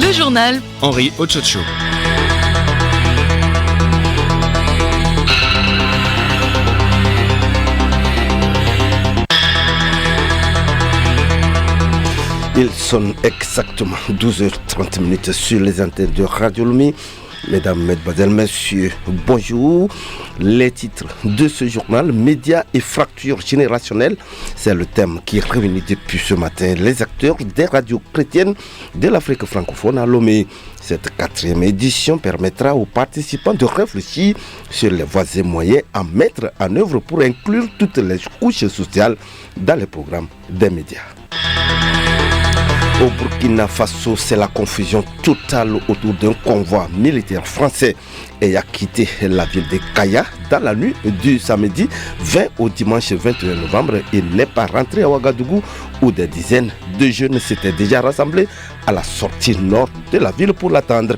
Le journal Henri Ochocho. Il sonne exactement 12h30 sur les antennes de Radio Lumi. Mesdames, Mesdemoiselles, Messieurs, bonjour. Les titres de ce journal, médias et fractures générationnelles, c'est le thème qui réunit depuis ce matin les acteurs des radios chrétiennes de l'Afrique francophone à Lomé. Cette 4e édition permettra aux participants de réfléchir sur les voies et moyens à mettre en œuvre pour inclure toutes les couches sociales dans les programmes des médias. Au Burkina Faso, c'est la confusion totale autour d'un convoi militaire français ayant quitté la ville de Kaya dans la nuit du samedi 20 au dimanche 21 novembre et n'est pas rentré à Ouagadougou où des dizaines de jeunes s'étaient déjà rassemblés à la sortie nord de la ville pour l'attendre.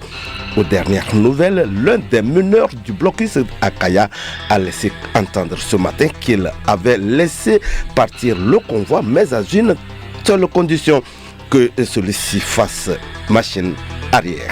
Aux dernières nouvelles, l'un des meneurs du blocus à Kaya a laissé entendre ce matin qu'il avait laissé partir le convoi mais à une seule condition, que celui-ci fasse machine arrière.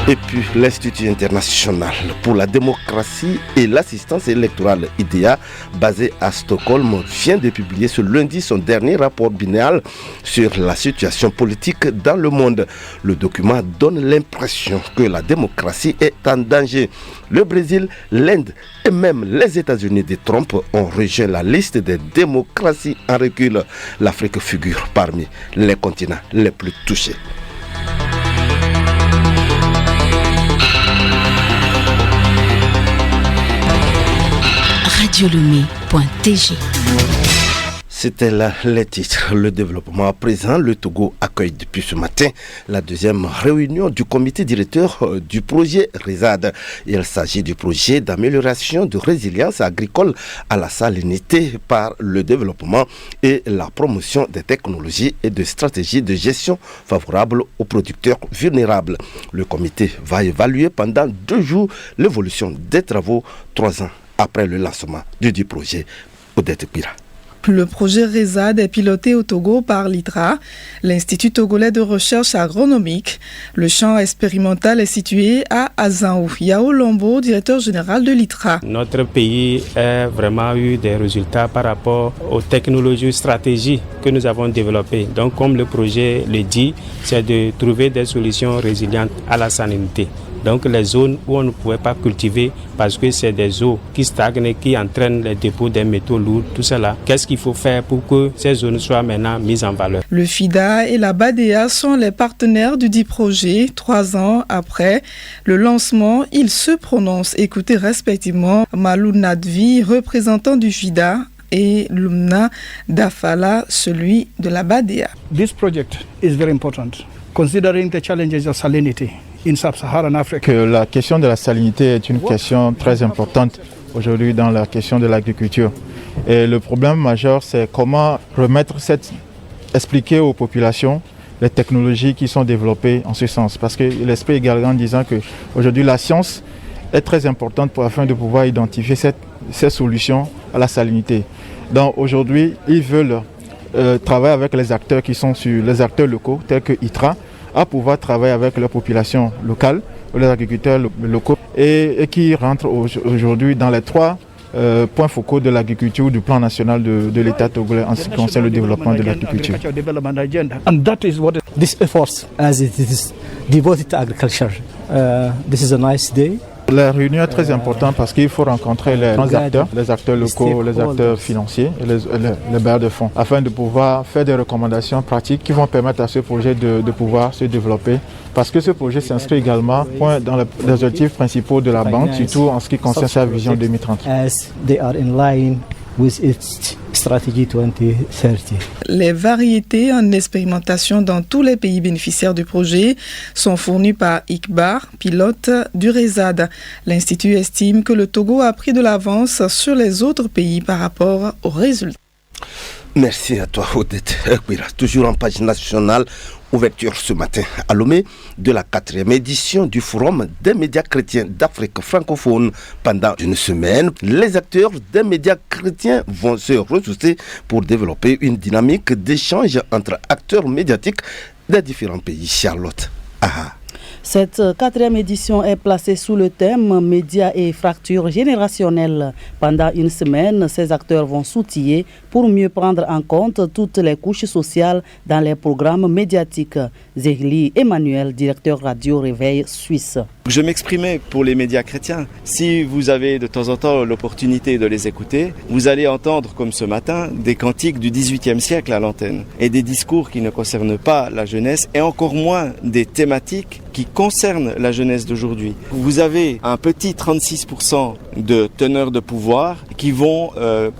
Et puis l'Institut international pour la démocratie et l'assistance électorale IDEA, basé à Stockholm, vient de publier ce lundi son dernier rapport biennal sur la situation politique dans le monde. Le document donne l'impression que la démocratie est en danger. Le Brésil, l'Inde et même les États-Unis de Trump ont rejoint la liste des démocraties en recul. L'Afrique figure parmi les continents les plus touchés. radiolomé.tg. C'était là les titres. Le développement à présent, le Togo accueille depuis ce matin la 2e réunion du comité directeur du projet RESAD. Il s'agit du projet d'amélioration de résilience agricole à la salinité par le développement et la promotion des technologies et de stratégies de gestion favorables aux producteurs vulnérables. Le comité va évaluer pendant 2 jours l'évolution des travaux 3 ans après le lancement du projet Odette Pira. Le projet RESAD est piloté au Togo par l'ITRA, l'Institut togolais de recherche agronomique. Le champ expérimental est situé à Azanou. Yao Lombo, directeur général de l'ITRA. Notre pays a vraiment eu des résultats par rapport aux technologies, stratégies que nous avons développées. Donc, comme le projet le dit, c'est de trouver des solutions résilientes à la salinité. Donc les zones où on ne pouvait pas cultiver parce que c'est des eaux qui stagnent et qui entraînent les dépôts des métaux lourds, tout cela. Qu'est-ce qu'il faut faire pour que ces zones soient maintenant mises en valeur? Le FIDA et la BADEA sont les partenaires du dit projet. 3 ans après le lancement, ils se prononcent. Écoutez respectivement Malou Nadvi, représentant du FIDA, et Lumna Dafala, celui de la BADEA. This project is very important considering the challenges of salinity in sub-Saharan Africa. Que la question de la salinité est une question très importante aujourd'hui dans la question de l'agriculture. Et le problème majeur, c'est comment expliquer aux populations les technologies qui sont développées en ce sens. Parce qu'il explique également en disant qu'aujourd'hui la science est très importante afin de pouvoir identifier ces solutions à la salinité. Donc aujourd'hui, ils veulent travailler avec les acteurs qui sont les acteurs locaux tels que ITRA, à pouvoir travailler avec la population locale, les agriculteurs locaux et qui rentrent aujourd'hui dans les 3 points focaux de l'agriculture du plan national de l'État togolais en ce qui concerne le développement de l'agriculture. And that is what this effort as it is devoted to agriculture. This is a nice day. La réunion est très importante parce qu'il faut rencontrer les acteurs locaux, les acteurs financiers et les bailleurs de fonds afin de pouvoir faire des recommandations pratiques qui vont permettre à ce projet de pouvoir se développer. Parce que ce projet s'inscrit également dans les objectifs principaux de la banque, surtout en ce qui concerne sa vision 2030. With its strategy 2030. Les variétés en expérimentation dans tous les pays bénéficiaires du projet sont fournies par ICBAR, pilote du RESAD. L'Institut estime que le Togo a pris de l'avance sur les autres pays par rapport aux résultats. Merci à toi, Odette Ekwira. Toujours en page nationale, ouverture ce matin à Lomé de la 4e édition du Forum des médias chrétiens d'Afrique francophone. Pendant une semaine, les acteurs des médias chrétiens vont se ressourcer pour développer une dynamique d'échange entre acteurs médiatiques des différents pays. Charlotte. Aha. Cette 4e édition est placée sous le thème « Médias et fractures générationnelles ». Pendant une semaine, ces acteurs vont s'outiller pour mieux prendre en compte toutes les couches sociales dans les programmes médiatiques. Zéhli Emmanuel, directeur radio Réveil Suisse. Je m'exprimais pour les médias chrétiens. Si vous avez de temps en temps l'opportunité de les écouter, vous allez entendre, comme ce matin, des cantiques du XVIIIe siècle à l'antenne et des discours qui ne concernent pas la jeunesse et encore moins des thématiques qui concernent la jeunesse d'aujourd'hui. Vous avez un petit 36% de teneurs de pouvoir qui vont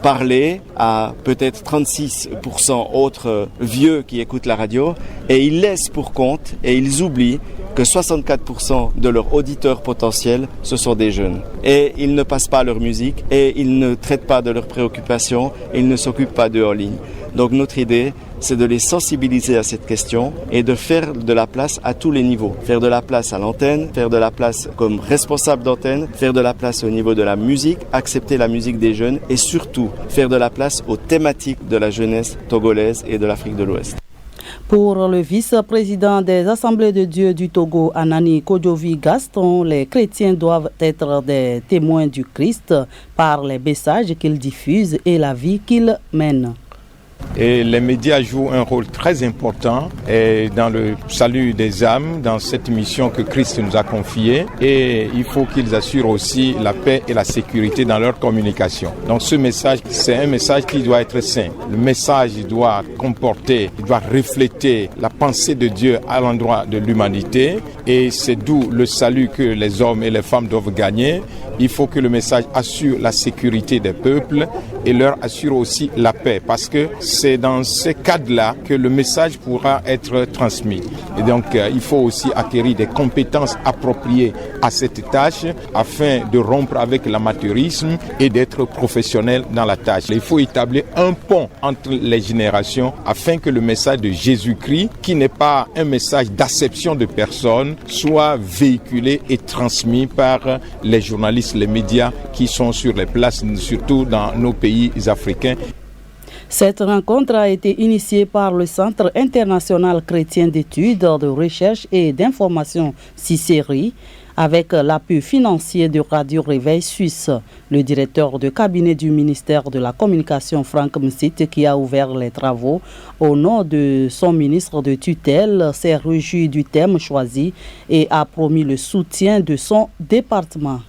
parler à peut-être 36% autres vieux qui écoutent la radio et ils laissent pour compte et ils oublient que 64% de leurs auditeurs potentiels, ce sont des jeunes. Et ils ne passent pas leur musique, et ils ne traitent pas de leurs préoccupations, et ils ne s'occupent pas d'eux en ligne. Donc notre idée, c'est de les sensibiliser à cette question et de faire de la place à tous les niveaux. Faire de la place à l'antenne, faire de la place comme responsable d'antenne, faire de la place au niveau de la musique, accepter la musique des jeunes et surtout faire de la place aux thématiques de la jeunesse togolaise et de l'Afrique de l'Ouest. Pour le vice-président des Assemblées de Dieu du Togo, Anani Kodjovi Gaston, les chrétiens doivent être des témoins du Christ par les messages qu'ils diffusent et la vie qu'ils mènent. Et les médias jouent un rôle très important dans le salut des âmes, dans cette mission que Christ nous a confiée. Et il faut qu'ils assurent aussi la paix et la sécurité dans leur communication. Donc ce message, c'est un message qui doit être sain. Le message doit comporter, il doit refléter la pensée de Dieu à l'endroit de l'humanité. Et c'est d'où le salut que les hommes et les femmes doivent gagner. Il faut que le message assure la sécurité des peuples et leur assure aussi la paix, parce que c'est dans ce cadre-là que le message pourra être transmis. Et donc, il faut aussi acquérir des compétences appropriées à cette tâche afin de rompre avec l'amateurisme et d'être professionnel dans la tâche. Il faut établir un pont entre les générations afin que le message de Jésus-Christ, qui n'est pas un message d'acception de personnes, soit véhiculé et transmis par les journalistes, les médias qui sont sur les places, surtout dans nos pays africains. Cette rencontre a été initiée par le Centre international chrétien d'études, de recherche et d'information CICERI avec l'appui financier de Radio Réveil Suisse. Le directeur de cabinet du ministère de la Communication, Franck Msit, qui a ouvert les travaux au nom de son ministre de tutelle, s'est réjoui du thème choisi et a promis le soutien de son département.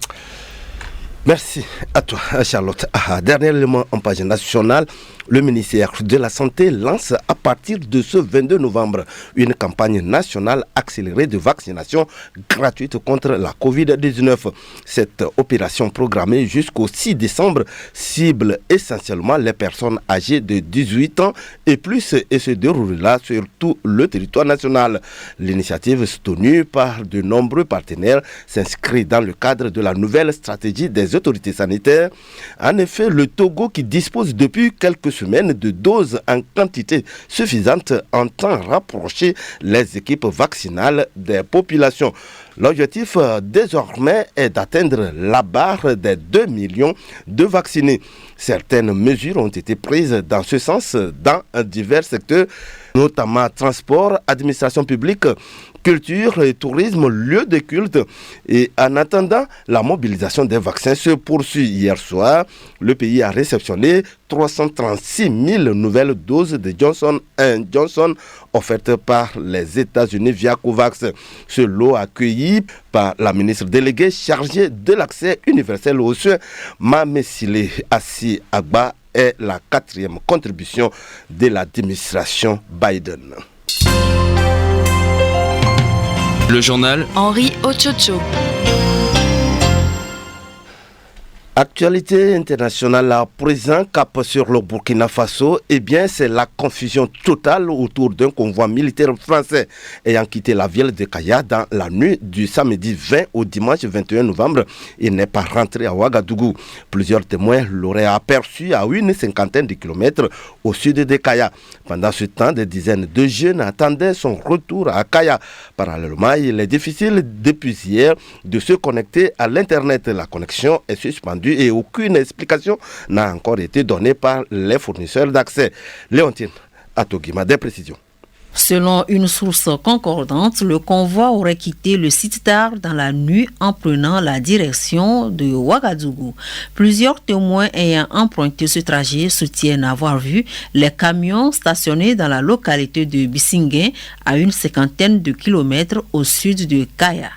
Merci à toi, Charlotte. Dernier élément en page nationale, le ministère de la Santé lance à partir de ce 22 novembre une campagne nationale accélérée de vaccination gratuite contre la Covid-19. Cette opération programmée jusqu'au 6 décembre cible essentiellement les personnes âgées de 18 ans et plus et se déroulera sur tout le territoire national. L'initiative soutenue par de nombreux partenaires s'inscrit dans le cadre de la nouvelle stratégie des autorités sanitaires. En effet, le Togo, qui dispose depuis quelques semaines de doses en quantité suffisante, entend rapprocher les équipes vaccinales des populations. L'objectif désormais est d'atteindre la barre des 2 millions de vaccinés. Certaines mesures ont été prises dans ce sens dans divers secteurs, notamment transport, administration publique, culture et tourisme, lieux de culte. Et en attendant, la mobilisation des vaccins se poursuit. Hier soir, le pays a réceptionné 336 000 nouvelles doses de Johnson & Johnson offertes par les États-Unis via COVAX. Ce lot accueilli par la ministre déléguée chargée de l'accès universel aux soins, Mamesile Assi Agba, est la 4e contribution de l'administration Biden. Le journal Henri Ochocho. Actualité internationale à présent, cap sur le Burkina Faso, c'est la confusion totale autour d'un convoi militaire français ayant quitté la ville de Kaya dans la nuit du samedi 20 au dimanche 21 novembre. Il n'est pas rentré à Ouagadougou. Plusieurs témoins l'auraient aperçu à une cinquantaine de kilomètres au sud de Kaya. Pendant ce temps, des dizaines de jeunes attendaient son retour à Kaya. Parallèlement, il est difficile depuis hier de se connecter à l'Internet. La connexion est suspendue et aucune explication n'a encore été donnée par les fournisseurs d'accès. Léontine Atogima, des précisions. Selon une source concordante, le convoi aurait quitté le site tard dans la nuit en prenant la direction de Ouagadougou. Plusieurs témoins ayant emprunté ce trajet soutiennent avoir vu les camions stationnés dans la localité de Bissingé à une cinquantaine de kilomètres au sud de Kaya.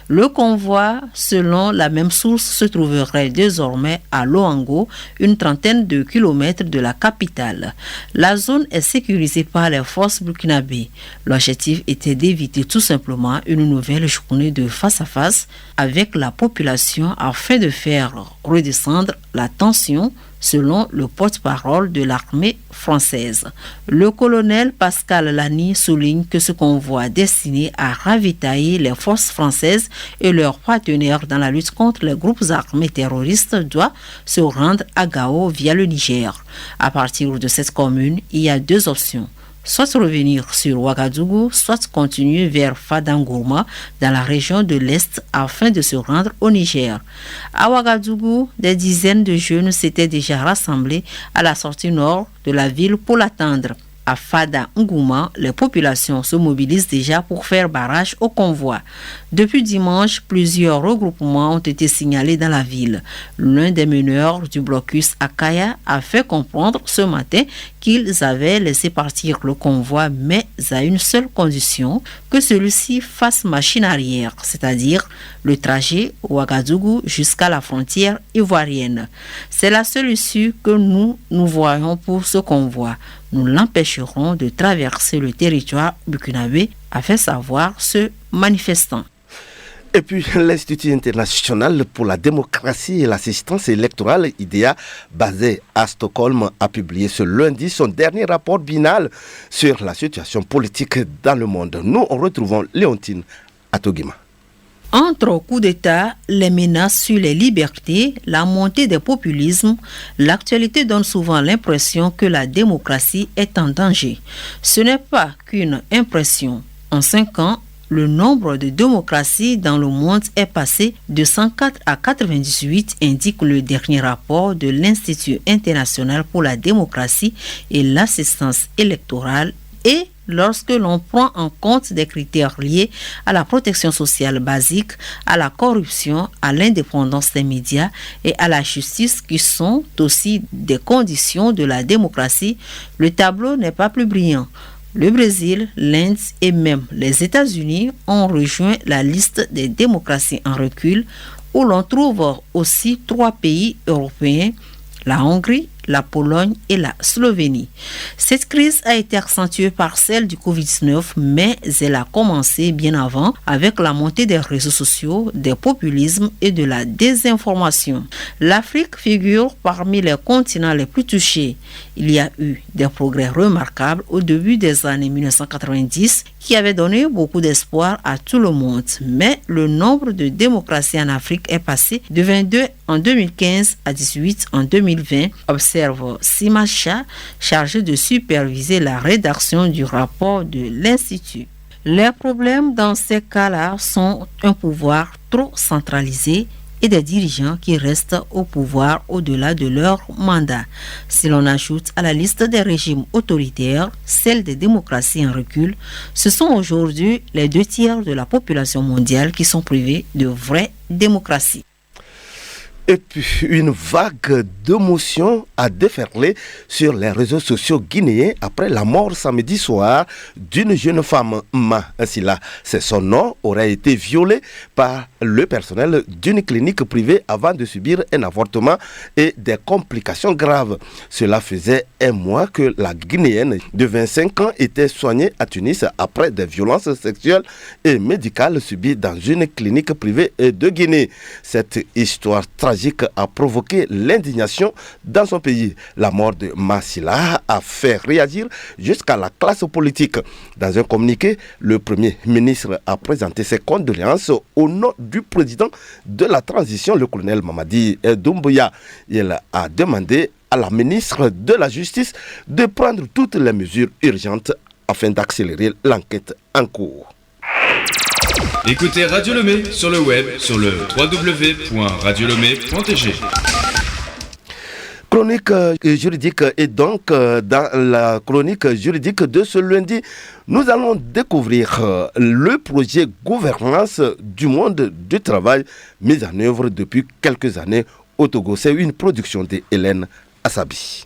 Le convoi, selon la même source, se trouverait désormais à Loango, une trentaine de kilomètres de la capitale. La zone est sécurisée par les forces burkinabées. L'objectif était d'éviter tout simplement une nouvelle journée de face-à-face avec la population afin de faire redescendre la tension, selon le porte-parole de l'armée française. Le colonel Pascal Lani souligne que ce convoi destiné à ravitailler les forces françaises et leurs partenaires dans la lutte contre les groupes armés terroristes doit se rendre à Gao via le Niger. À partir de cette commune, il y a deux options. Soit revenir sur Ouagadougou, soit continuer vers Fadangourma dans la région de l'Est afin de se rendre au Niger. À Ouagadougou, des dizaines de jeunes s'étaient déjà rassemblés à la sortie nord de la ville pour l'attendre. À Fada Ngouma, les populations se mobilisent déjà pour faire barrage au convoi. Depuis dimanche, plusieurs regroupements ont été signalés dans la ville. L'un des meneurs du blocus à Kaya a fait comprendre ce matin qu'ils avaient laissé partir le convoi, mais à une seule condition, que celui-ci fasse machine arrière, c'est-à-dire le trajet Ouagadougou jusqu'à la frontière ivoirienne. C'est la seule issue que nous voyons pour ce convoi. Nous l'empêcherons de traverser le territoire burkinabé, a fait savoir ce manifestant. Et puis, l'Institut international pour la démocratie et l'assistance électorale, IDEA, basé à Stockholm, a publié ce lundi son dernier rapport biennal sur la situation politique dans le monde. Nous retrouvons Léontine Atogima. Entre coups d'État, les menaces sur les libertés, la montée des populismes, l'actualité donne souvent l'impression que la démocratie est en danger. Ce n'est pas qu'une impression. En 5 ans, le nombre de démocraties dans le monde est passé de 104 à 98, indique le dernier rapport de l'Institut international pour la démocratie et l'assistance électorale. Et lorsque l'on prend en compte des critères liés à la protection sociale basique, à la corruption, à l'indépendance des médias et à la justice qui sont aussi des conditions de la démocratie, le tableau n'est pas plus brillant. Le Brésil, l'Inde et même les États-Unis ont rejoint la liste des démocraties en recul où l'on trouve aussi 3 pays européens, la Hongrie, la Pologne et la Slovénie. Cette crise a été accentuée par celle du Covid-19, mais elle a commencé bien avant avec la montée des réseaux sociaux, des populismes et de la désinformation. L'Afrique figure parmi les continents les plus touchés. Il y a eu des progrès remarquables au début des années 1990 qui avaient donné beaucoup d'espoir à tout le monde. Mais le nombre de démocraties en Afrique est passé de 22 en 2015 à 18 en 2020, observe Simacha, chargé de superviser la rédaction du rapport de l'Institut. Les problèmes dans ces cas-là sont un pouvoir trop centralisé et des dirigeants qui restent au pouvoir au-delà de leur mandat. Si l'on ajoute à la liste des régimes autoritaires celle des démocraties en recul, ce sont aujourd'hui les 2/3 de la population mondiale qui sont privés de vraies démocraties. Et puis, une vague d'émotion a déferlé sur les réseaux sociaux guinéens après la mort samedi soir d'une jeune femme, Ma Sila. C'est son nom aurait été violé par le personnel d'une clinique privée avant de subir un avortement et des complications graves. Cela faisait 1 mois que la Guinéenne de 25 ans était soignée à Tunis après des violences sexuelles et médicales subies dans une clinique privée de Guinée. Cette histoire tragique tragique a provoqué l'indignation dans son pays. La mort de Massila a fait réagir jusqu'à la classe politique. Dans un communiqué, le Premier ministre a présenté ses condoléances au nom du président de la transition, le colonel Mamadi Doumbouya. Il a demandé à la ministre de la Justice de prendre toutes les mesures urgentes afin d'accélérer l'enquête en cours. Écoutez Radio Lomé sur le web sur le www.radiolomé.tg. Chronique juridique, et donc dans la chronique juridique de ce lundi, nous allons découvrir le projet gouvernance du monde du travail mis en œuvre depuis quelques années au Togo. C'est une production de Hélène Assabi.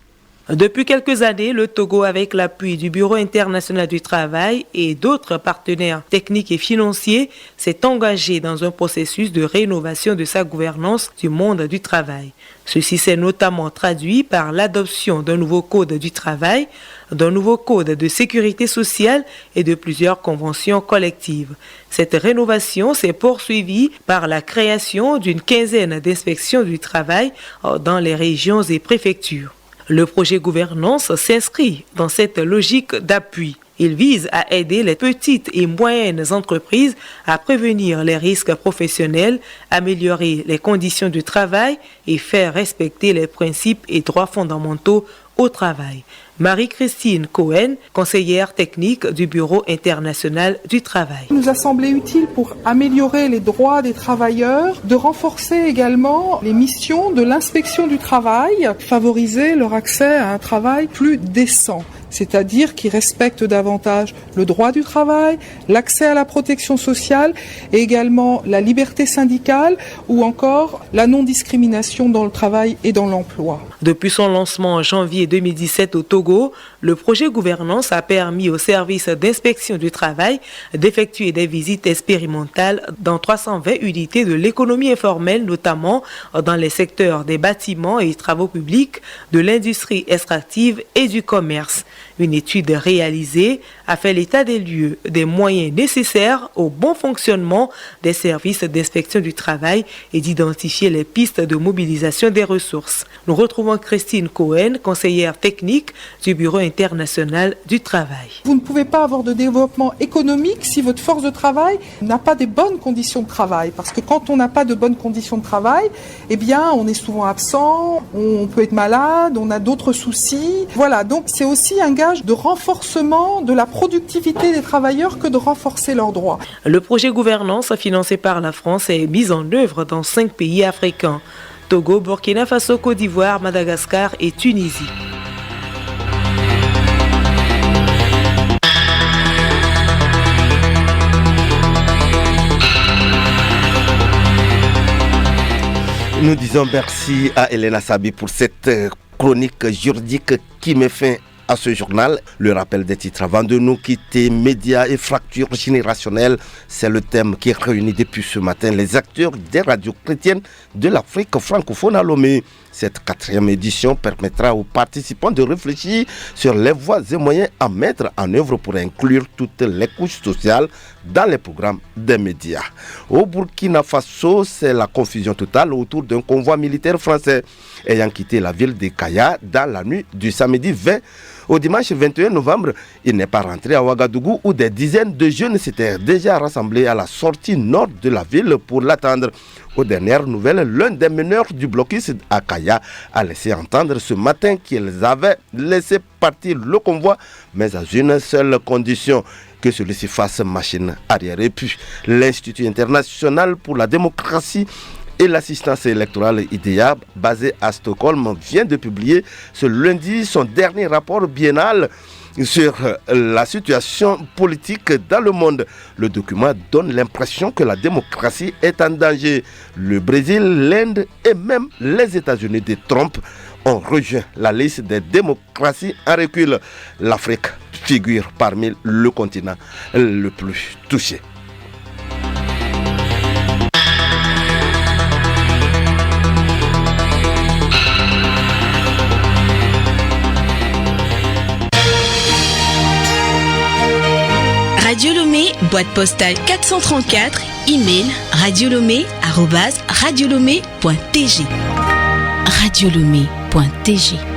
Depuis quelques années, le Togo, avec l'appui du Bureau international du travail et d'autres partenaires techniques et financiers, s'est engagé dans un processus de rénovation de sa gouvernance du monde du travail. Ceci s'est notamment traduit par l'adoption d'un nouveau code du travail, d'un nouveau code de sécurité sociale et de plusieurs conventions collectives. Cette rénovation s'est poursuivie par la création d'une quinzaine d'inspections du travail dans les régions et préfectures. Le projet gouvernance s'inscrit dans cette logique d'appui. Il vise à aider les petites et moyennes entreprises à prévenir les risques professionnels, améliorer les conditions de travail et faire respecter les principes et droits fondamentaux au travail. Marie-Christine Cohen, conseillère technique du Bureau international du travail. Il nous a semblé utile pour améliorer les droits des travailleurs, de renforcer également les missions de l'inspection du travail, favoriser leur accès à un travail plus décent, c'est-à-dire qui respecte davantage le droit du travail, l'accès à la protection sociale et également la liberté syndicale ou encore la non-discrimination dans le travail et dans l'emploi. Depuis son lancement en janvier 2017 au Togo, le projet gouvernance a permis aux services d'inspection du travail d'effectuer des visites expérimentales dans 320 unités de l'économie informelle, notamment dans les secteurs des bâtiments et travaux publics, de l'industrie extractive et du commerce. Une étude réalisée a fait l'état des lieux des moyens nécessaires au bon fonctionnement des services d'inspection du travail et d'identifier les pistes de mobilisation des ressources. Nous retrouvons Christine Cohen, conseillère technique du Bureau international du travail. Vous ne pouvez pas avoir de développement économique si votre force de travail n'a pas des bonnes conditions de travail. Parce que quand on n'a pas de bonnes conditions de travail, eh bien, on est souvent absent, on peut être malade, on a d'autres soucis. Voilà, donc c'est aussi un gage de renforcement de la productivité des travailleurs que de renforcer leurs droits. Le projet gouvernance financé par la France est mis en œuvre dans 5 pays africains: Togo, Burkina Faso, Côte d'Ivoire, Madagascar et Tunisie. Nous disons merci à Hélène Assabi pour cette chronique juridique qui met fin à ce journal. Le rappel des titres avant de nous quitter: médias et fractures générationnelles, c'est le thème qui réunit depuis ce matin les acteurs des radios chrétiennes de l'Afrique francophone à Lomé. Cette 4e édition permettra aux participants de réfléchir sur les voies et moyens à mettre en œuvre pour inclure toutes les couches sociales dans les programmes des médias. Au Burkina Faso, c'est la confusion totale autour d'un convoi militaire français ayant quitté la ville de Kaya dans la nuit du samedi 20 au dimanche 21 novembre. Il n'est pas rentré à Ouagadougou où des dizaines de jeunes s'étaient déjà rassemblés à la sortie nord de la ville pour l'attendre. Aux dernières nouvelles, l'un des meneurs du blocus à Kaya a laissé entendre ce matin qu'ils avaient laissé partir le convoi, mais à une seule condition: que celui-ci fasse machine arrière. Et puis, l'Institut international pour la démocratie et l'assistance électorale IDEA, basé à Stockholm, vient de publier ce lundi son dernier rapport biennal sur la situation politique dans le monde. Le document donne l'impression que la démocratie est en danger. Le Brésil, l'Inde et même les États-Unis de Trump ont rejoint la liste des démocraties en recul. L'Afrique figure parmi le continent le plus touché. Radio Lomé, boîte postale 434, Email radiolomé@radiolomé.tg. radiolomé.tg